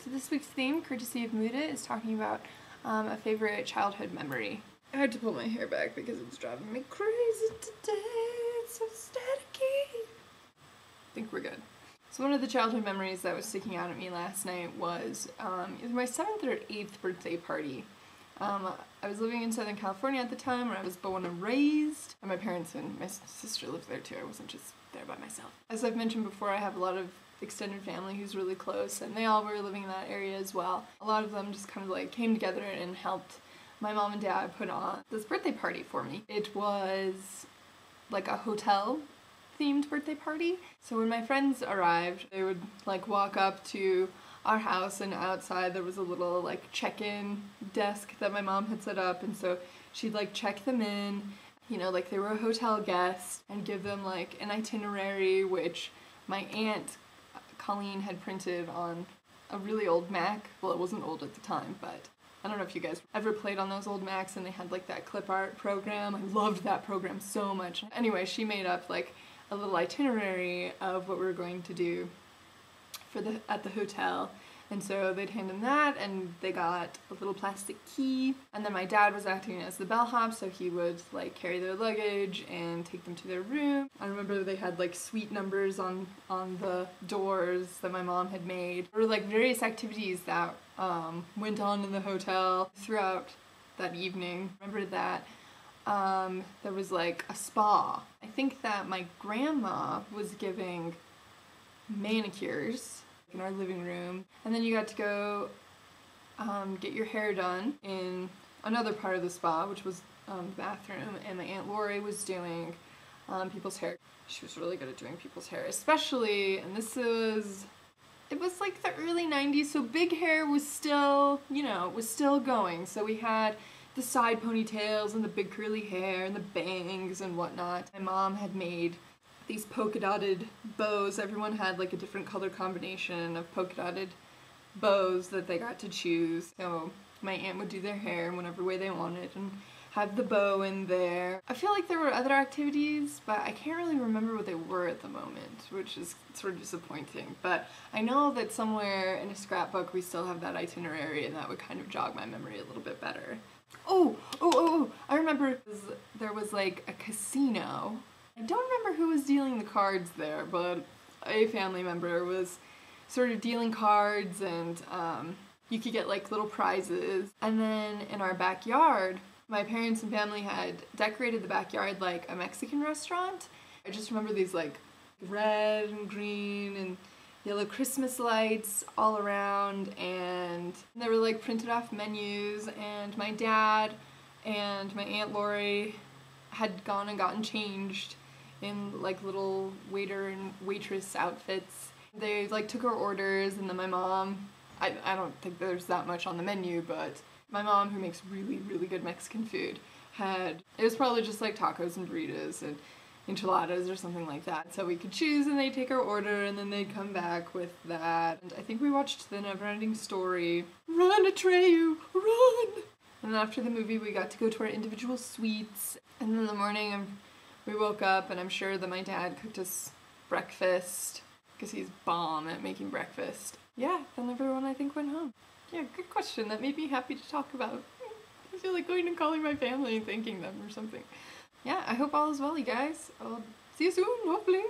So this week's theme, courtesy of Muda, is talking about a favorite childhood memory. I had to pull my hair back because it's driving me crazy today. It's so staticky. I think we're good. So one of the childhood memories that was sticking out at me last night was it was my 7th or 8th birthday party. I was living in Southern California at the time where I was born and raised, and my parents and my sister lived there too. I wasn't just there by myself. As I've mentioned before, I have a lot of extended family who's really close, and they all were living in that area as well. A lot of them just kind of like came together and helped my mom and dad put on this birthday party for me. It was like a hotel themed birthday party. So when my friends arrived, they would like walk up to our house, and outside there was a little like check-in desk that my mom had set up, and so she'd like check them in, you know, like they were a hotel guest, and give them like an itinerary which my aunt Colleen had printed on a really old Mac. Well, it wasn't old at the time, but I don't know if you guys ever played on those old Macs and they had like that clip art program. I loved that program so much. Anyway, she made up like a little itinerary of what we were going to do for at the hotel, and so they'd hand them that, and they got a little plastic key, and then my dad was acting as the bellhop, so he would like carry their luggage and take them to their room. I remember they had like suite numbers on the doors that my mom had made. There were like various activities that went on in the hotel throughout that evening. I remember that there was like a spa. I think that my grandma was giving manicures in our living room, and then you got to go get your hair done in another part of the spa, which was the bathroom, and my Aunt Lori was doing people's hair. She was really good at doing people's hair, especially, and it was like the early 90s, so big hair was still, you know, was still going. So we had the side ponytails and the big curly hair and the bangs and whatnot. My mom had made these polka dotted bows. Everyone had like a different color combination of polka dotted bows that they got to choose. So my aunt would do their hair in whatever way they wanted and have the bow in there. I feel like there were other activities, but I can't really remember what they were at the moment, which is sort of disappointing. But I know that somewhere in a scrapbook we still have that itinerary, and that would kind of jog my memory a little bit better. Oh, I remember there was like a casino. I don't remember who was dealing the cards there, but a family member was sort of dealing cards, and you could get like little prizes. And then in our backyard, my parents and family had decorated the backyard like a Mexican restaurant. I just remember these like red and green and yellow Christmas lights all around, and they were like printed off menus, and my dad and my Aunt Lori had gone and gotten changed in like little waiter and waitress outfits. They like took our orders, and then my mom, I don't think there's that much on the menu, but my mom, who makes really, really good Mexican food, it was probably just like tacos and burritos and enchiladas or something like that. So we could choose, and they'd take our order, and then they'd come back with that. And I think we watched The Neverending Story. Run, Atreyu, run! And then after the movie, we got to go to our individual suites. And then in the morning, we woke up, and I'm sure that my dad cooked us breakfast, because he's bomb at making breakfast. Yeah, then everyone, I think, went home. Yeah, good question. That made me happy to talk about. I feel like going and calling my family and thanking them or something. Yeah, I hope all is well, you guys. I'll see you soon, hopefully.